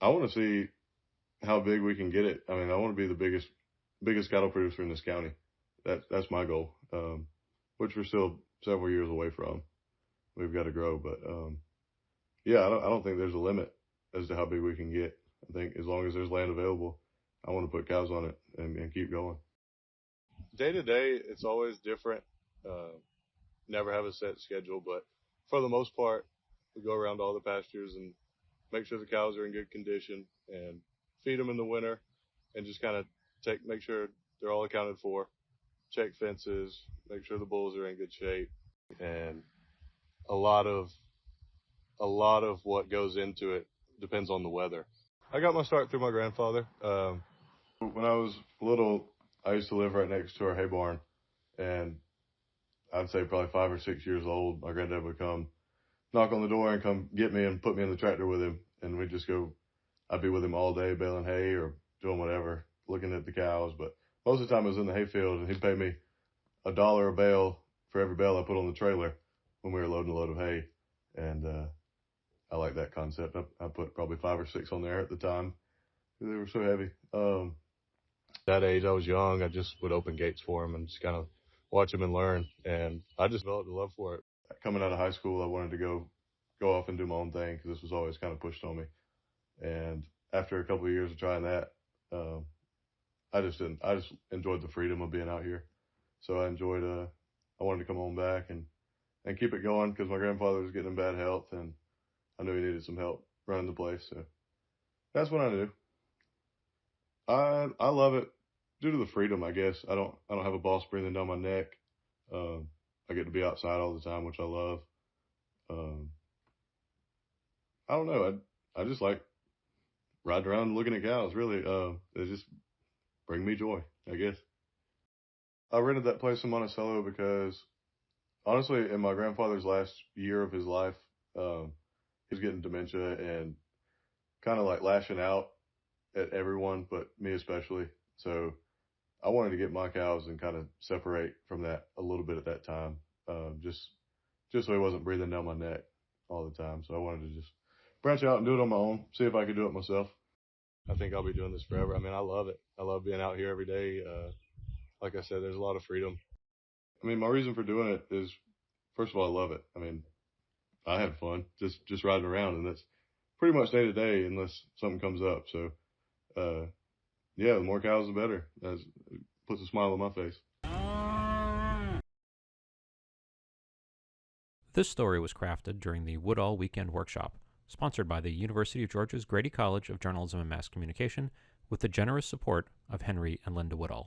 I want to see how big we can get it. I mean, I want to be the biggest cattle producer in this county. That's my goal, which we're still several years away from. We've got to grow, but yeah, I don't think there's a limit as to how big we can get. I think as long as there's land available, I want to put cows on it and keep going. Day to day, it's always different. Uh, Never have a set schedule, but for the most part, we go around all the pastures and make sure the cows are in good condition and feed them in the winter and just kind of make sure they're all accounted for, check fences, make sure the bulls are in good shape, and a lot of what goes into it depends on the weather. I got my start through my grandfather. When I was little, I used to live right next to our hay barn, and I'd say probably 5 or 6 years old, my granddad would come knock on the door and come get me and put me in the tractor with him, and we'd just go. I'd be with him all day baling hay or doing whatever, looking at the cows. But most of the time I was in the hayfield, and he'd pay me $1 a bale for every bale I put on the trailer when we were loading a load of hay. And I like that concept. I put probably 5 or 6 on there at the time. They were so heavy. That age, I was young. I just would open gates for him and just kind of watch him and learn. And I just developed a love for it. Coming out of high school, I wanted to go off and do my own thing because this was always kind of pushed on me. And after a couple of years of trying that, I just didn't. I just enjoyed the freedom of being out here. So I enjoyed. I wanted to come home back and keep it going because my grandfather was getting in bad health, and I knew he needed some help running the place. So that's what I do. I love it due to the freedom. I guess I don't have a boss breathing down my neck. I get to be outside all the time, which I love. Um, I don't know. I just like riding around and looking at cows. Really, they just bring me joy, I guess. I rented that place in Monticello because honestly, in my grandfather's last year of his life, he was getting dementia and kind of like lashing out at everyone, but me especially. So I wanted to get my cows and kind of separate from that a little bit at that time, just so he wasn't breathing down my neck all the time. So I wanted to just branch out and do it on my own, see if I could do it myself. I think I'll be doing this forever. I mean, I love it. I love being out here every day. Like I said, there's a lot of freedom. I mean, my reason for doing it is, first of all, I love it. I mean, I have fun just riding around, and that's pretty much day to day unless something comes up. So, yeah, the more cows, the better. That puts a smile on my face. This story was crafted during the Woodall Weekend Workshop, sponsored by the University of Georgia's Grady College of Journalism and Mass Communication, with the generous support of Henry and Linda Woodall.